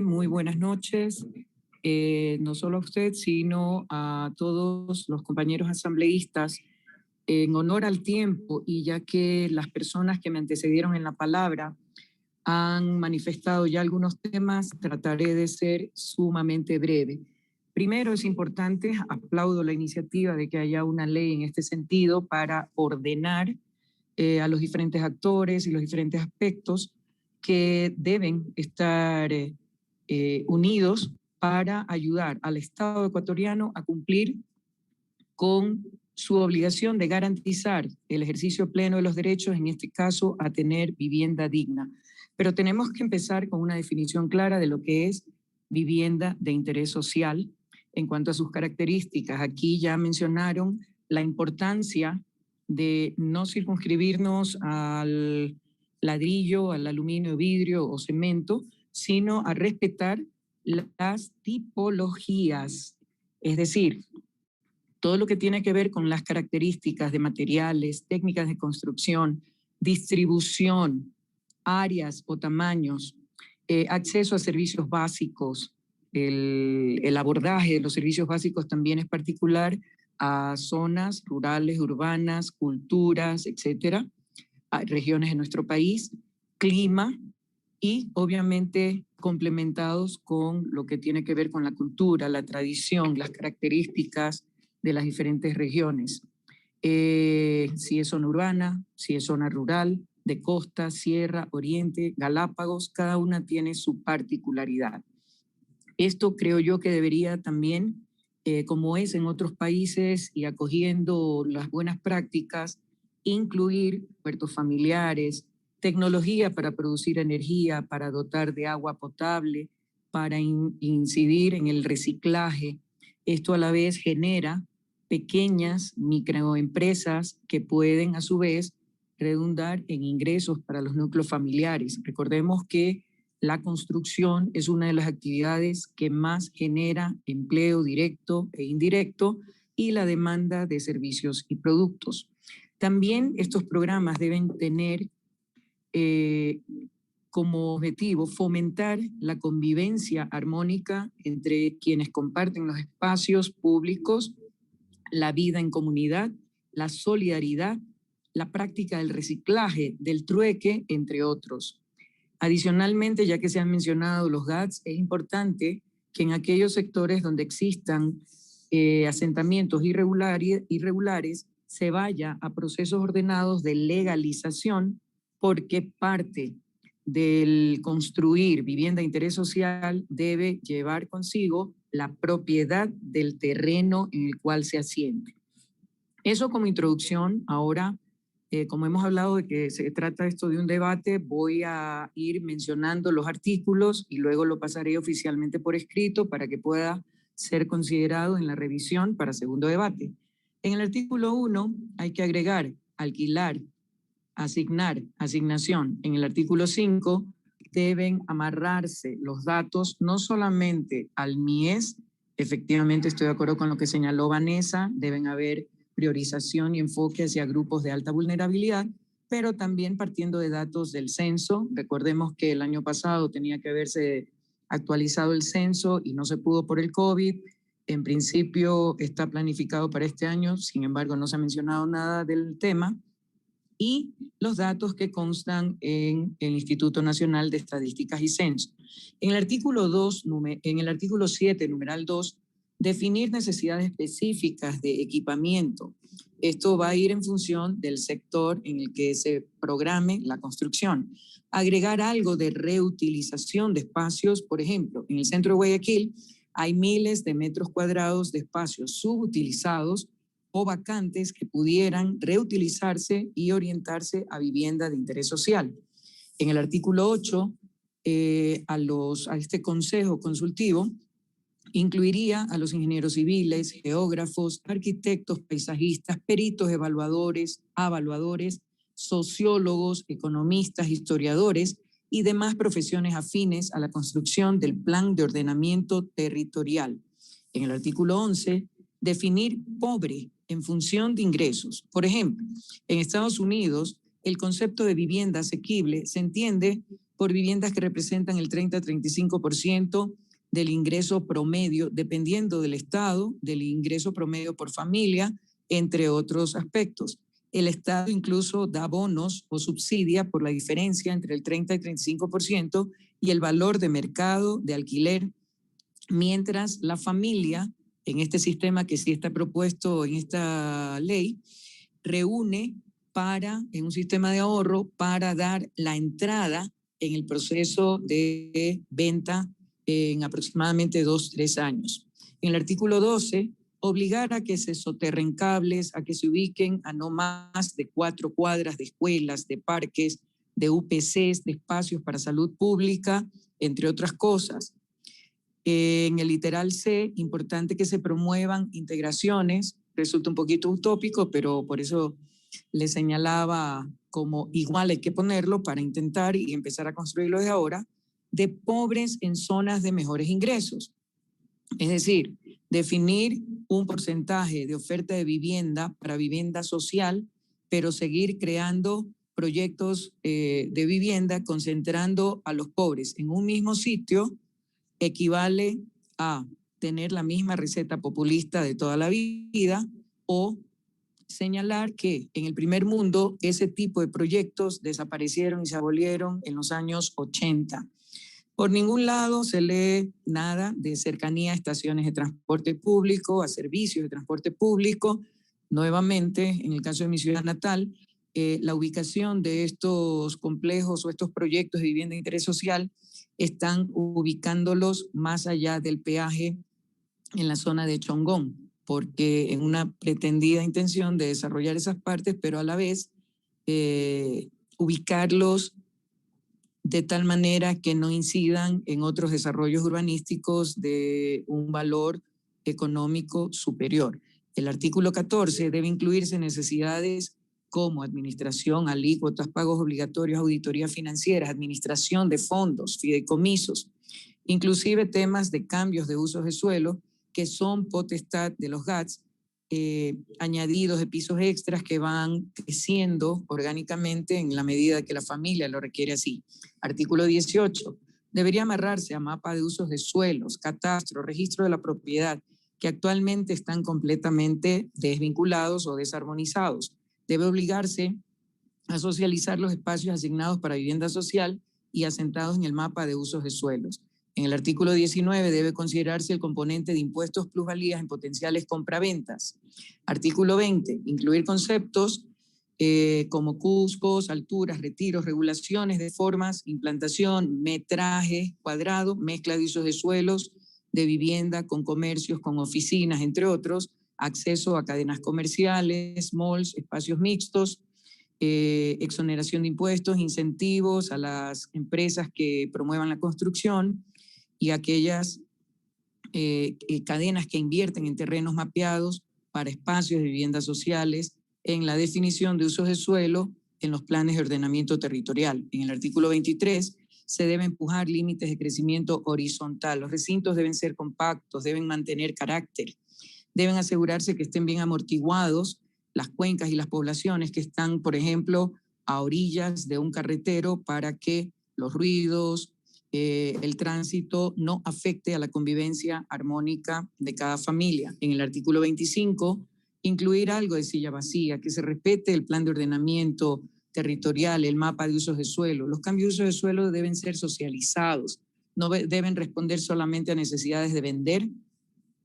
Muy buenas noches, no solo a usted, sino a todos los compañeros asambleístas. En honor al tiempo y ya que las personas que me antecedieron en la palabra han manifestado ya algunos temas, trataré de ser sumamente breve. Primero, es importante, aplaudo la iniciativa de que haya una ley en este sentido para ordenar a los diferentes actores y los diferentes aspectos que deben estar unidos para ayudar al Estado ecuatoriano a cumplir con su obligación de garantizar el ejercicio pleno de los derechos, en este caso a tener vivienda digna. Pero tenemos que empezar con una definición clara de lo que es vivienda de interés social en cuanto a sus características. Aquí ya mencionaron la importancia de no circunscribirnos al ladrillo, al aluminio, vidrio o cemento, sino a respetar las tipologías. Es decir, todo lo que tiene que ver con las características de materiales, técnicas de construcción, distribución, áreas o tamaños, acceso a servicios básicos. El abordaje de los servicios básicos también es particular a zonas rurales, urbanas, culturas, etcétera, a regiones de nuestro país, clima y obviamente complementados con lo que tiene que ver con la cultura, la tradición, las características de las diferentes regiones. Si es zona urbana, si es zona rural, de costa, sierra, oriente, Galápagos, cada una tiene su particularidad. Esto creo yo que debería también, como es en otros países y acogiendo las buenas prácticas, incluir huertos familiares, tecnología para producir energía, para dotar de agua potable, para incidir en el reciclaje. Esto a la vez genera pequeñas microempresas que pueden a su vez redundar en ingresos para los núcleos familiares. Recordemos que la construcción es una de las actividades que más genera empleo directo e indirecto y la demanda de servicios y productos. También estos programas deben tener como objetivo fomentar la convivencia armónica entre quienes comparten los espacios públicos, la vida en comunidad, la solidaridad, la práctica del reciclaje, del trueque, entre otros. Adicionalmente, ya que se han mencionado los GATS, es importante que en aquellos sectores donde existan asentamientos irregulares se vaya a procesos ordenados de legalización, porque parte del construir vivienda de interés social debe llevar consigo la propiedad del terreno en el cual se asiente. Eso como introducción. Ahora, como hemos hablado de que se trata esto de un debate, voy a ir mencionando los artículos y luego lo pasaré oficialmente por escrito para que pueda ser considerado en la revisión para segundo debate. En el artículo 1 hay que agregar alquilar, asignar, asignación. En el artículo 5 deben amarrarse los datos no solamente al MIES, efectivamente estoy de acuerdo con lo que señaló Vanessa, deben haber priorización y enfoque hacia grupos de alta vulnerabilidad, pero también partiendo de datos del censo. Recordemos que el año pasado tenía que haberse actualizado el censo y no se pudo por el COVID. En principio está planificado para este año, sin embargo no se ha mencionado nada del tema. Y los datos que constan en el Instituto Nacional de Estadísticas y Censo. En el artículo 7, numeral 2, definir necesidades específicas de equipamiento. Esto va a ir en función del sector en el que se programe la construcción. Agregar algo de reutilización de espacios, por ejemplo, en el centro de Guayaquil hay miles de metros cuadrados de espacios subutilizados o vacantes que pudieran reutilizarse y orientarse a vivienda de interés social. En el artículo 8, a este consejo consultivo, incluiría a los ingenieros civiles, geógrafos, arquitectos, paisajistas, peritos, evaluadores, sociólogos, economistas, historiadores y demás profesiones afines a la construcción del plan de ordenamiento territorial. En el artículo 11, definir pobre en función de ingresos. Por ejemplo, en Estados Unidos, el concepto de vivienda asequible se entiende por viviendas que representan el 30-35% del ingreso promedio, dependiendo del estado, del ingreso promedio por familia, entre otros aspectos. El Estado incluso da bonos o subsidia por la diferencia entre el 30 y 35% y el valor de mercado de alquiler, mientras la familia, en este sistema que sí está propuesto en esta ley, reúne en un sistema de ahorro para dar la entrada en el proceso de venta en aproximadamente 2-3 años. En el artículo 12, obligar a que se soterren cables, a que se ubiquen a no más de 4 cuadras de escuelas, de parques, de UPCs, de espacios para salud pública, entre otras cosas. En el literal C, importante que se promuevan integraciones, resulta un poquito utópico, pero por eso le señalaba como igual hay que ponerlo para intentar y empezar a construirlo desde ahora, de pobres en zonas de mejores ingresos. Es decir, definir un porcentaje de oferta de vivienda para vivienda social, pero seguir creando proyectos de vivienda concentrando a los pobres en un mismo sitio equivale a tener la misma receta populista de toda la vida o señalar que en el primer mundo ese tipo de proyectos desaparecieron y se abolieron en los años 80. Por ningún lado se lee nada de cercanía a estaciones de transporte público, a servicios de transporte público. Nuevamente, en el caso de mi ciudad natal, la ubicación de estos complejos o estos proyectos de vivienda de interés social están ubicándolos más allá del peaje en la zona de Chongón, porque en una pretendida intención de desarrollar esas partes, pero a la vez ubicarlos de tal manera que no incidan en otros desarrollos urbanísticos de un valor económico superior. El artículo 14 debe incluirse necesidades como administración, alícuotas, pagos obligatorios, auditorías financieras, administración de fondos, fideicomisos, inclusive temas de cambios de usos de suelo que son potestad de los GATS, añadidos de pisos extras que van creciendo orgánicamente en la medida que la familia lo requiere así. Artículo 18. Debería amarrarse a mapa de usos de suelos, catastro, registro de la propiedad, que actualmente están completamente desvinculados o desarmonizados. Debe obligarse a socializar los espacios asignados para vivienda social y asentados en el mapa de usos de suelos. En el artículo 19 debe considerarse el componente de impuestos plusvalías en potenciales compraventas. Artículo 20, incluir conceptos como cuscos, alturas, retiros, regulaciones de formas, implantación, metraje cuadrado, mezcla de usos de suelos, de vivienda con comercios, con oficinas, entre otros, acceso a cadenas comerciales, malls, espacios mixtos, exoneración de impuestos, incentivos a las empresas que promuevan la construcción y aquellas cadenas que invierten en terrenos mapeados para espacios de viviendas sociales, en la definición de usos de suelo, en los planes de ordenamiento territorial. En el artículo 23 se debe empujar límites de crecimiento horizontal. Los recintos deben ser compactos, deben mantener carácter, deben asegurarse que estén bien amortiguados las cuencas y las poblaciones que están, por ejemplo, a orillas de un carretero para que los ruidos, el tránsito no afecte a la convivencia armónica de cada familia. En el artículo 25, incluir algo de silla vacía, que se respete el plan de ordenamiento territorial, el mapa de usos de suelo. Los cambios de uso de suelo deben ser socializados, no deben responder solamente a necesidades de vender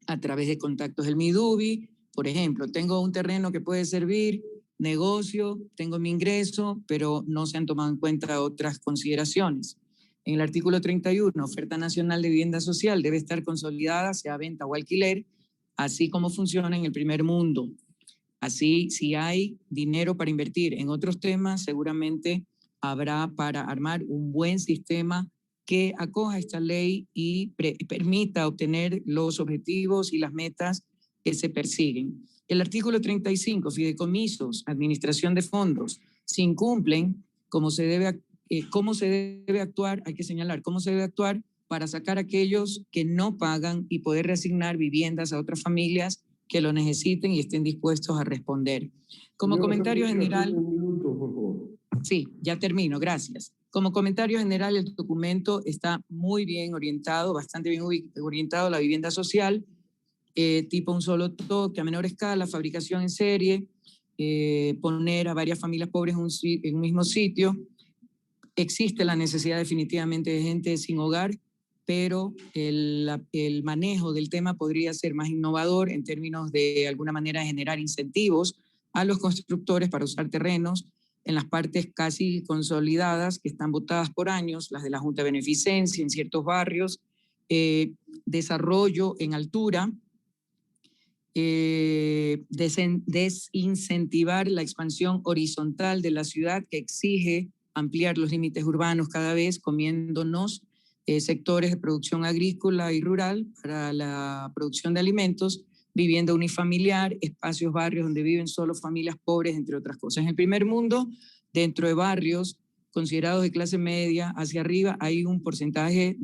a través de contactos del MIDUBI. Por ejemplo, tengo un terreno que puede servir negocio, tengo mi ingreso, pero no se han tomado en cuenta otras consideraciones. En el artículo 31, oferta nacional de vivienda social debe estar consolidada, sea venta o alquiler, así como funciona en el primer mundo. Así, si hay dinero para invertir en otros temas, seguramente habrá para armar un buen sistema que acoja esta ley y permita obtener los objetivos y las metas que se persiguen. El artículo 35, fideicomisos, administración de fondos, si incumplen, cómo se debe actuar, hay que señalar cómo se debe actuar para sacar a aquellos que no pagan y poder reasignar viviendas a otras familias que lo necesiten y estén dispuestos a responder. Como comentario general... Un minuto, por favor. Sí, ya termino, gracias. Como comentario general, el documento está muy bien orientado, bastante bien orientado a la vivienda social, tipo un solo toque, a menor escala, fabricación en serie, poner a varias familias pobres en un mismo sitio. Existe la necesidad definitivamente de gente sin hogar, pero el manejo del tema podría ser más innovador en términos de alguna manera generar incentivos a los constructores para usar terrenos en las partes casi consolidadas que están votadas por años, las de la Junta de Beneficencia en ciertos barrios, desarrollo en altura, desincentivar la expansión horizontal de la ciudad que exige ampliar los límites urbanos cada vez, comiéndonos sectores de producción agrícola y rural para la producción de alimentos, vivienda unifamiliar, espacios, barrios donde viven solo familias pobres, entre otras cosas. En el primer mundo, dentro de barrios considerados de clase media hacia arriba, hay un porcentaje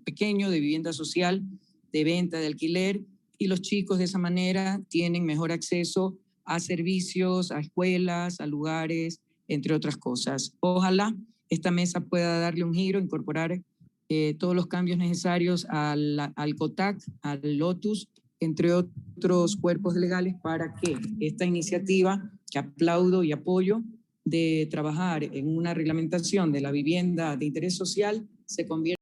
pequeño de vivienda social, de venta, de alquiler, y los chicos de esa manera tienen mejor acceso a servicios, a escuelas, a lugares, entre otras cosas. Ojalá esta mesa pueda darle un giro, incorporar todos los cambios necesarios al COTAC, al LOTUS, entre otros cuerpos legales, para que esta iniciativa, que aplaudo y apoyo, de trabajar en una reglamentación de la vivienda de interés social, se convierta